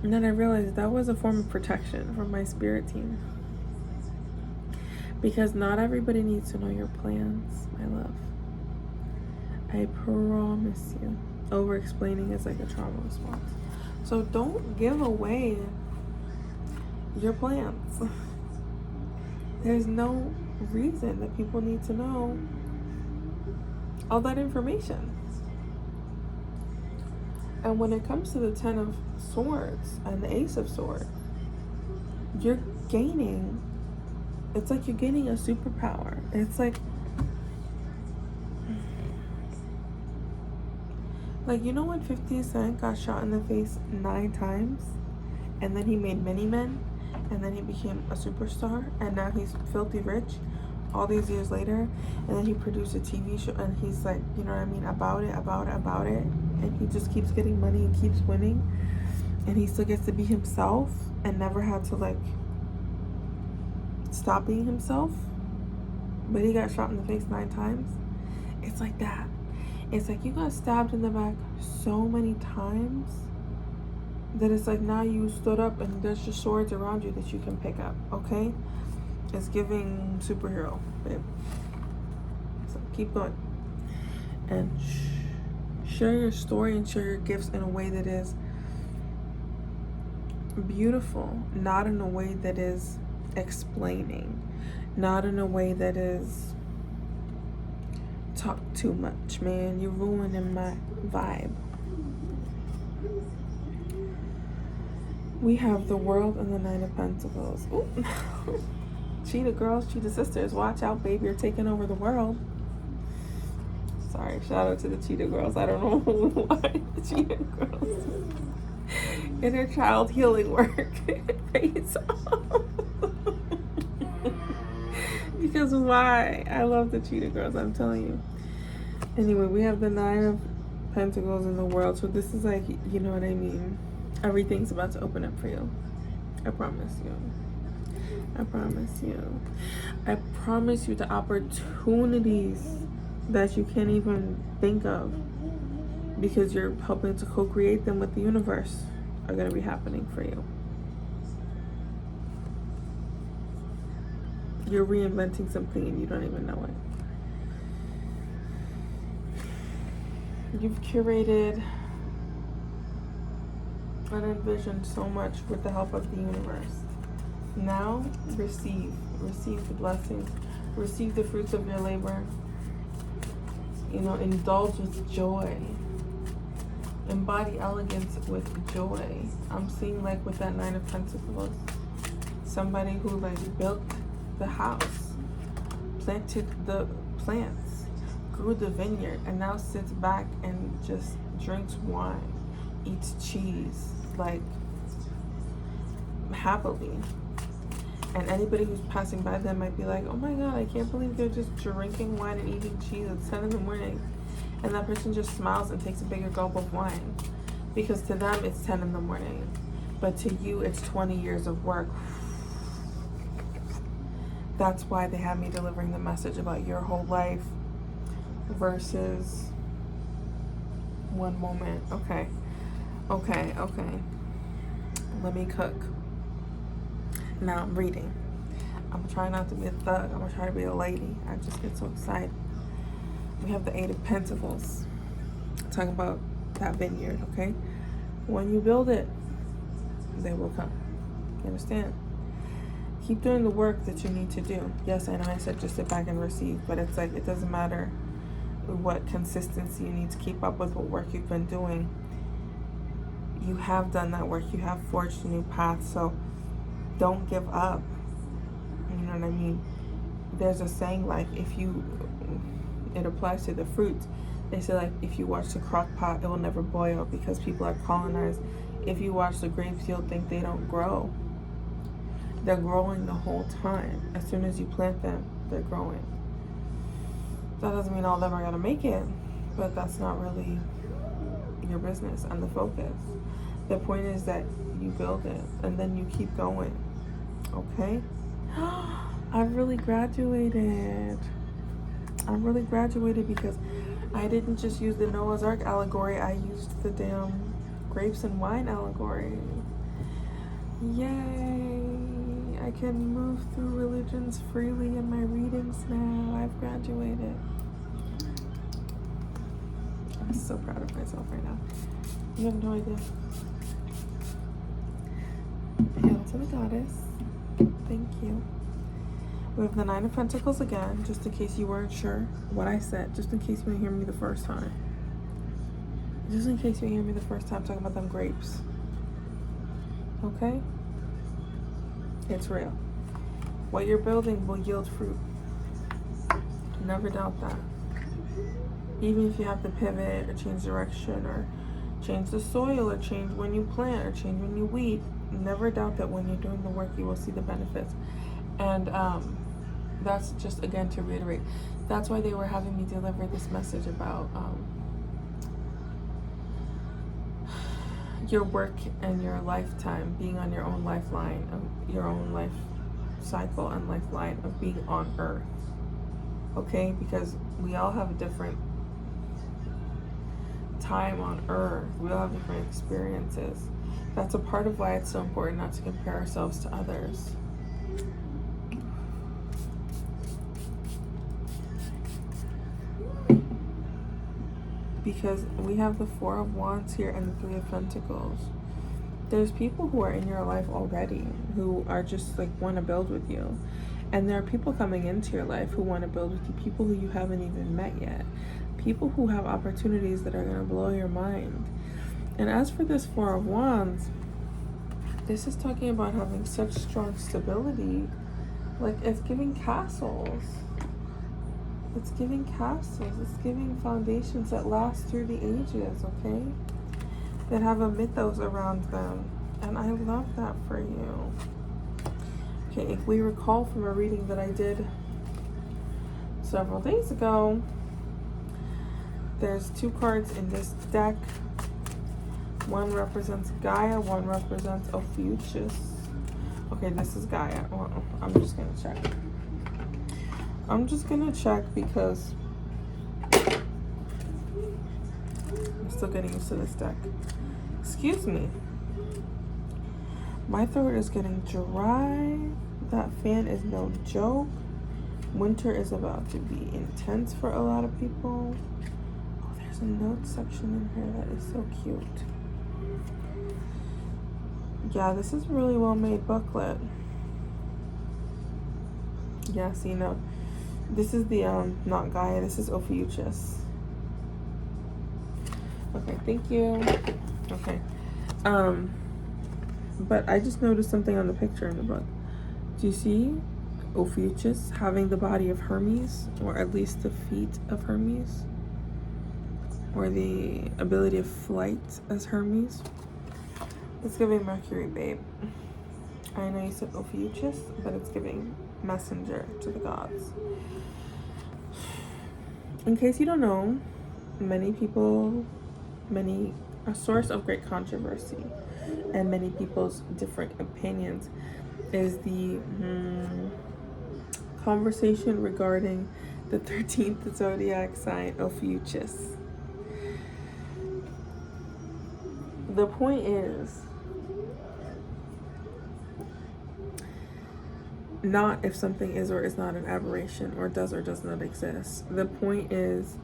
And then I realized that was a form of protection from my spirit team. Because not everybody needs to know your plans, my love. I promise you. Over-explaining is like a trauma response. So don't give away your plans. There's no reason that people need to know all that information. And when it comes to the 10 of Swords and the Ace of Swords, you're gaining, it's like you're gaining a superpower. It's like, you know when 50 Cent got shot in the face 9 times, and then he made Mini Men, and then he became a superstar, and now he's filthy rich all these years later, and then he produced a TV show, and he's like, you know what I mean, about it, and he just keeps getting money and keeps winning, and he still gets to be himself and never had to like stop being himself, but he got shot in the face 9 times. It's like that. It's like you got stabbed in the back so many times that it's like now you stood up and there's just swords around you that you can pick up, okay? It's giving superhero, babe. So keep going. And share your story and share your gifts in a way that is beautiful, not in a way that is explaining, not in a way that is talk too much, man. You're ruining my vibe. We have the World and the 9 of Pentacles. Ooh. Cheetah girls, cheetah sisters, watch out, babe. You're taking over the world. Sorry, shout out to the cheetah girls. I don't know why the cheetah girls. Inner child healing work pays off. Because why? I love the cheetah girls, I'm telling you. Anyway, we have the 9 of Pentacles in the world. So this is like, you know what I mean? Everything's about to open up for you. I promise you. I promise you. I promise you the opportunities that you can't even think of because you're helping to co-create them with the universe are going to be happening for you. You're reinventing something and you don't even know it. You've curated and envisioned so much with the help of the universe. Now receive the blessings, receive the fruits of your labor. You know, indulge with joy, embody elegance with joy. I'm seeing like with that 9 of Pentacles, somebody who like built the house, planted the plants, grew the vineyard, and now sits back and just drinks wine, eats cheese, like happily. And anybody who's passing by them might be like, oh my God, I can't believe they're just drinking wine and eating cheese at 10 in the morning. And that person just smiles and takes a bigger gulp of wine. Because to them, it's 10 in the morning. But to you, it's 20 years of work. That's why they have me delivering the message about your whole life versus one moment. Okay. Let me cook. Now I'm reading. I'm trying not to be a thug. I'm gonna try to be a lady. I just get so excited. We have the Eight of Pentacles. Talking about that vineyard, okay? When you build it, they will come. You understand? Keep doing the work that you need to do. Yes, I know I said just sit back and receive, but it's like it doesn't matter what consistency you need to keep up with what work you've been doing. You have done that work. You have forged a new path, so don't give up. You know what I mean? There's a saying like it applies to the fruits. They say like if you watch the crock pot, it will never boil because people are colonized. If you watch the grapes, you'll think they don't grow. They're growing the whole time. As soon as you plant them, they're growing. That doesn't mean all of them are gonna make it, but that's not really your business and the focus. The point is that you build it and then you keep going. Okay? I've really graduated. I'm really graduated because I didn't just use the Noah's Ark allegory, I used the damn grapes and wine allegory. Yay! I can move through religions freely in my readings now. I've graduated. I'm so proud of myself right now. You have no idea. Hail to the goddess. Thank you. We have the Nine of Pentacles again, just in case you weren't sure what I said, just in case you didn't hear me the first time. Just in case you hear me the first time talking about them grapes. Okay? It's real. What you're building will yield fruit. Never doubt that. Even if you have to pivot or change direction or change the soil or change when you plant or change when you weed, never doubt that when you're doing the work, you will see the benefits. And that's just, again, to reiterate, that's why they were having me deliver this message about your work and your lifetime being on your own lifeline, your own life cycle and lifeline of being on earth. Okay? Because we all have a different time on earth. We all have different experiences. That's a part of why it's so important not to compare ourselves to others. Because we have the Four of Wands here and the Three of Pentacles. There's people who are in your life already who are just like want to build with you. And there are people coming into your life who want to build with you, people who you haven't even met yet. People who have opportunities that are going to blow your mind. And as for this Four of Wands, this is talking about having such strong stability. Like, it's giving castles. It's giving castles. It's giving foundations that last through the ages, okay? That have a mythos around them. And I love that for you. Okay, if we recall from a reading that I did several days ago, there's two cards in this deck. One represents Gaia, one represents Ophiuchus. Okay, this is Gaia. Well, I'm just gonna check. I'm just gonna check because I'm still getting used to this deck. Excuse me. My throat is getting dry. That fan is no joke. Winter is about to be intense for a lot of people. Oh, there's a notes section in here that is so cute. Yeah, this is a really well made booklet. Yeah, so you know, this is the not Gaia, this is Ophiuchus. Okay, thank you. Okay. But I just noticed something on the picture in the book. Do you see Ophiuchus having the body of Hermes, or at least the feet of Hermes, or the ability of flight as Hermes? It's giving Mercury, babe. I know you said Ophiuchus, but it's giving messenger to the gods. In case you don't know, a source of great controversy and many people's different opinions is the conversation regarding the 13th zodiac sign, Ophiuchus. The point is, not if something is or is not an aberration or does not exist. The point is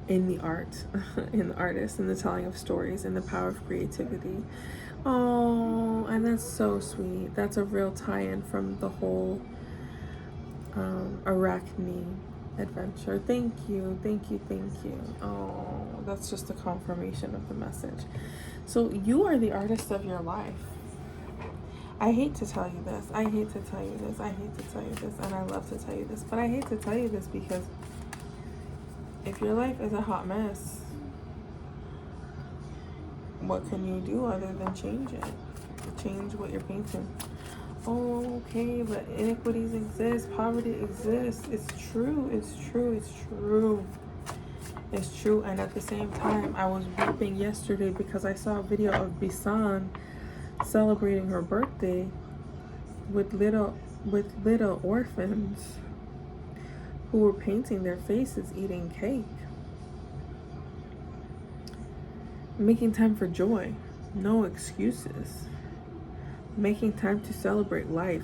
in the art, in the artist, in the telling of stories, in the power of creativity. Oh, and that's so sweet. That's a real tie-in from the whole Arachne adventure. Thank you. Oh, that's just a confirmation of the message. So you are the artist of your life. I hate to tell you this. And I love to tell you this, but I hate to tell you this because if your life is a hot mess, what can you do other than change it? Change what you're painting. Oh, okay, but inequities exist, poverty exists. It's true. And at the same time, I was weeping yesterday because I saw a video of Bisan celebrating her birthday with little orphans who were painting their faces eating cake. Making time for joy, no excuses. Making time to celebrate life,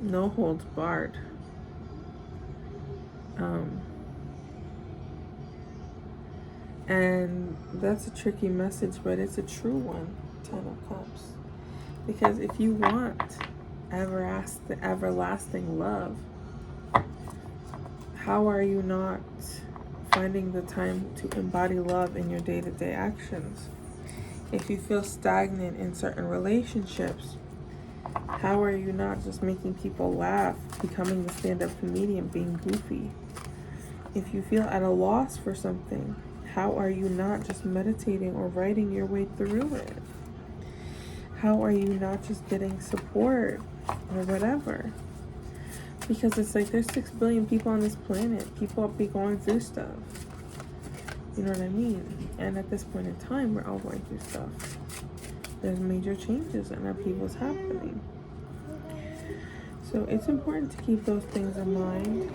no holds barred. And that's a tricky message, but it's a true one, 10 of Cups. Because if you want everlasting love, how are you not finding the time to embody love in your day-to-day actions? If you feel stagnant in certain relationships, how are you not just making people laugh, becoming the stand-up comedian, being goofy? If you feel at a loss for something, how are you not just meditating or writing your way through it? How are you not just getting support or whatever? Because it's like there's 6 billion people on this planet. People be going through stuff. You know what I mean? And at this point in time, we're all going through stuff. There's major changes and upheavals happening. So it's important to keep those things in mind.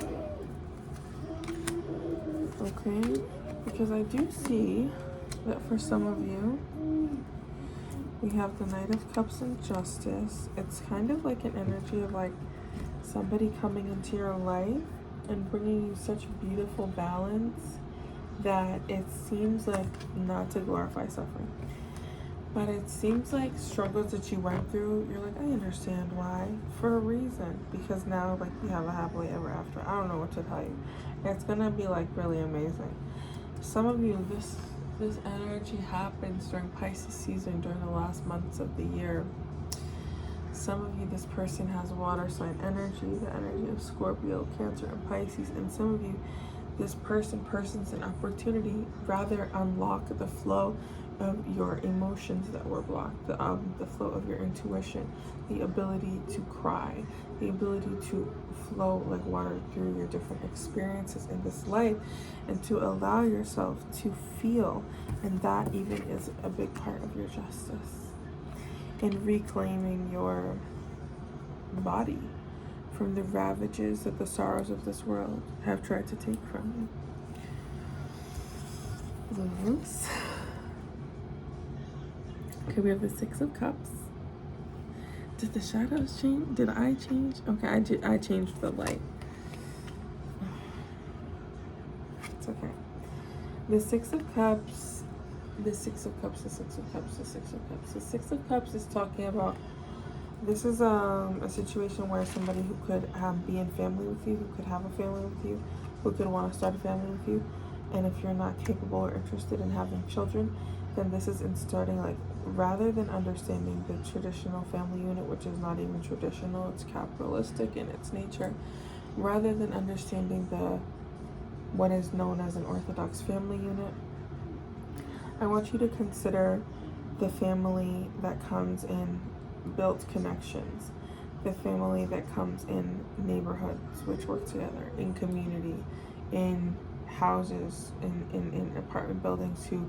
Okay? Because I do see that for some of you, we have the Knight of Cups and Justice. It's kind of like an energy of like somebody coming into your life and bringing you such beautiful balance that it seems like, not to glorify suffering, but it seems like struggles that you went through, you're like, I understand why, for a reason, because now like you have a happily ever after. I don't know what to tell you. It's gonna be like really amazing. Some of you, this energy happens during Pisces season, during the last months of the year. Some of you, this person has water sign energy, the energy of Scorpio, Cancer, and Pisces. And some of you, this person's an opportunity, rather unlock the flow of your emotions that were blocked, the flow of your intuition, the ability to cry, the ability to flow like water through your different experiences in this life, and to allow yourself to feel. And that even is a big part of your justice in reclaiming your body from the ravages that the sorrows of this world have tried to take from you. Those. Okay, we have the 6 of Cups. Did the shadows change? Did I change? Okay, I changed the light. It's okay. The 6 of Cups, the 6 of Cups, the 6 of Cups, the 6 of Cups. The 6 of Cups is talking about, this is a situation where somebody who could be in family with you, who could have a family with you, who could want to start a family with you, and if you're not capable or interested in having children, then this is in starting, like, rather than understanding the traditional family unit, which is not even traditional, it's capitalistic in its nature, rather than understanding what is known as an orthodox family unit, I want you to consider the family that comes in built connections, the family that comes in neighborhoods which work together, in community, in houses, in apartment buildings who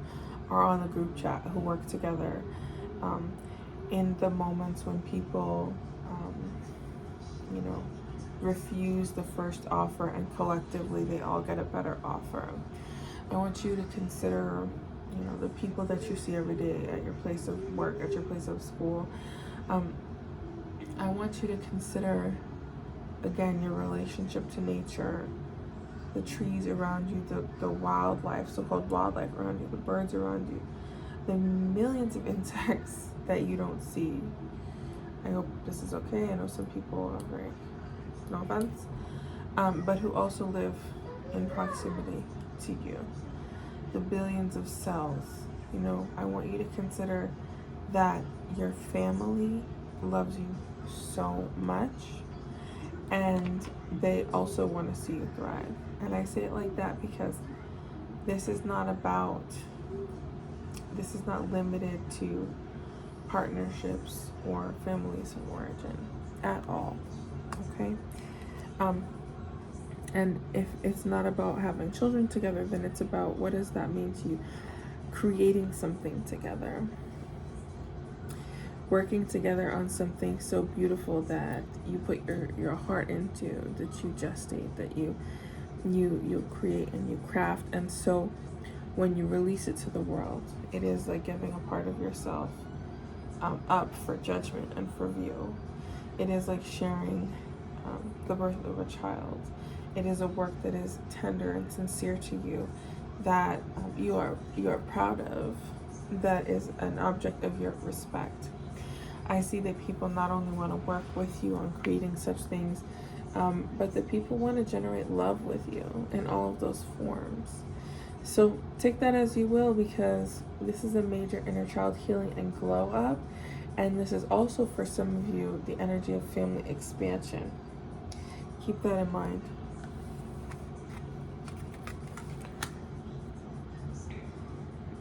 are on the group chat, who work together, in the moments when people refuse the first offer and collectively they all get a better offer. I want you to consider the people that you see every day at your place of work, at your place of school, I want you to consider, again, your relationship to nature, the trees around you, the wildlife, so-called wildlife around you, the birds around you, the millions of insects that you don't see. I hope this is okay. I know some people are very, no offense, but who also live in proximity to you. The billions of cells, you know, I want you to consider that your family loves you so much, and they also want to see you thrive. And I say it like that because this is not limited to partnerships or families of origin at all. Okay? And if it's not about having children together, then it's about, what does that mean to you? Creating something together. Working together on something so beautiful that you put your heart into, that you gestate, that you create and you craft. And so when you release it to the world, it is like giving a part of yourself up for judgment and for view. It is like sharing the birth of a child. It is a work that is tender and sincere to you, that you are proud of, that is an object of your respect. I see that people not only want to work with you on creating such things, but that people want to generate love with you in all of those forms. So take that as you will, because this is a major inner child healing and glow up. And this is also, for some of you, the energy of family expansion. Keep that in mind.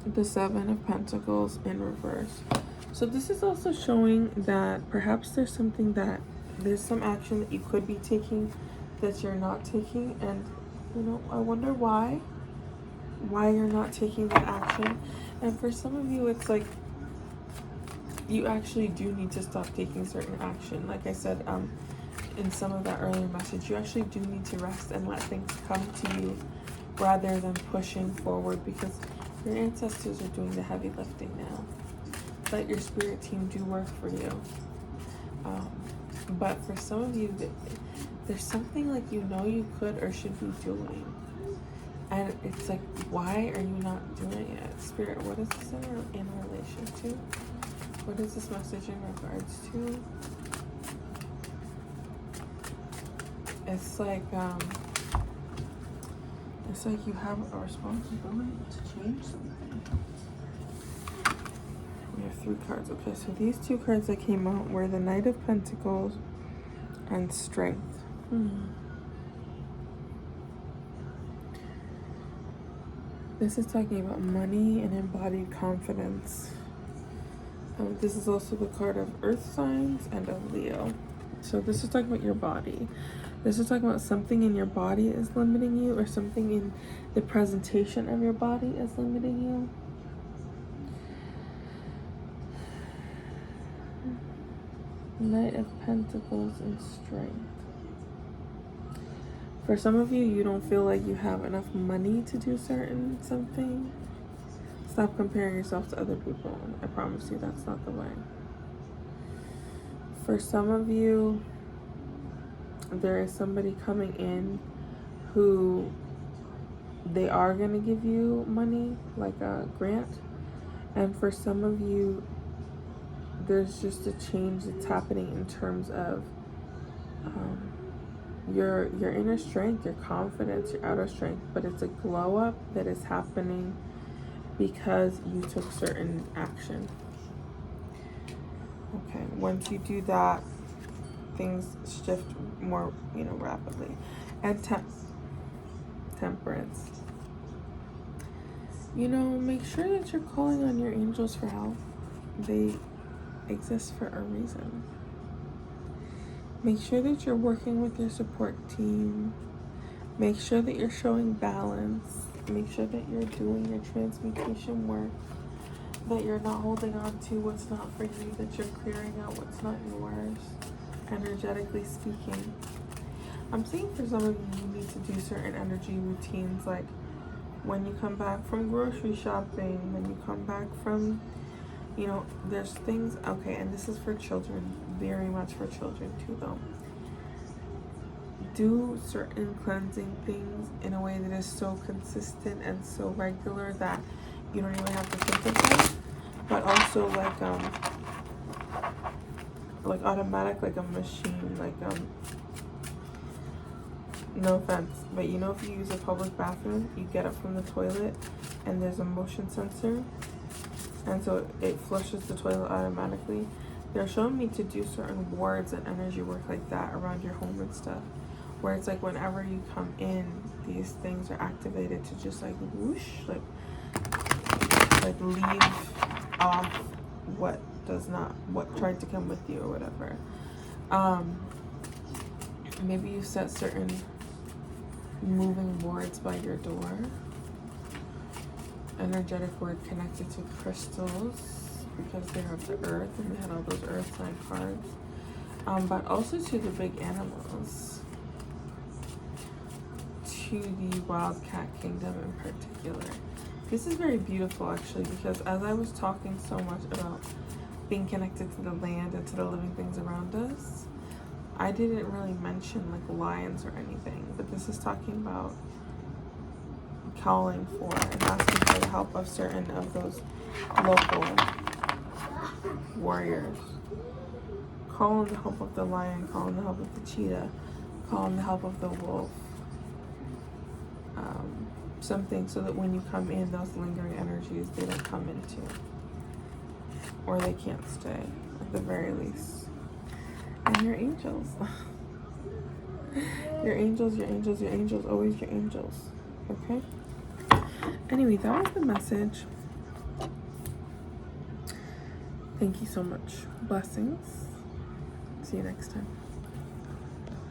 The Seven of Pentacles in reverse. So this is also showing that perhaps there's some action that you could be taking that you're not taking. And, you know, I wonder why you're not taking that action. And for some of you, it's like you actually do need to stop taking certain action. Like I said in some of that earlier message, you actually do need to rest and let things come to you rather than pushing forward, because your ancestors are doing the heavy lifting now. Let your spirit team do work for you. But for some of you, there's something like you know you could or should be doing. And it's like, why are you not doing it? Spirit, what is this in relation to? What is this message in regards to? It's like you have a responsibility to change something. We have 3 cards. Okay, so these 2 cards that came out were the Knight of Pentacles and Strength. This is talking about money and embodied confidence. This is also the card of Earth signs and of Leo. So this is talking about your body. This is talking about something in your body is limiting you, or something in the presentation of your body is limiting you. Knight of Pentacles and Strength. For some of you, you don't feel like you have enough money to do something. Stop comparing yourself to other people. I promise you that's not the way. For some of you, there is somebody coming in who they are going to give you money, like a grant. And for some of you, there's just a change that's happening in terms of your inner strength, your confidence, your outer strength. But it's a glow up that is happening because you took certain action. Okay, once you do that, things shift more, rapidly. And temperance. Make sure that you're calling on your angels for help. They exist for a reason. Make sure that you're working with your support team. Make sure that you're showing balance. Make sure that you're doing your transmutation work, that you're not holding on to what's not for you, that you're clearing out what's not yours, energetically speaking. I'm seeing for some of you, you need to do certain energy routines, like when you come back from grocery shopping, when you come back from, there's things, okay, and this is for children. very much for children too, though. Do certain cleansing things in a way that is so consistent and so regular that you don't even have to think of them, but also like automatic, like a machine, like no offense, but you know, if you use a public bathroom, you get up from the toilet and there's a motion sensor, and so it flushes the toilet automatically. They're showing me to do certain wards and energy work like that around your home and stuff, where it's like whenever you come in, these things are activated to just like whoosh, like leave off what tried to come with you or whatever. Maybe you set certain moving wards by your door. Energetic word connected to crystals because they have the earth and they had all those earth sign cards. But also to the big animals, to the wildcat kingdom in particular. This is very beautiful actually, because as I was talking so much about being connected to the land and to the living things around us, I didn't really mention like lions or anything, but this is talking about calling for and asking for the help of certain of those local warriors. Call on the help of the lion, call on the help of the cheetah, call on the help of the wolf. Something so that when you come in, those lingering energies, they don't come into, or they can't stay, at the very least. And your angels. Your angels, your angels, your angels, always your angels. Okay? Anyway, that was the message. Thank you so much. Blessings. See you next time.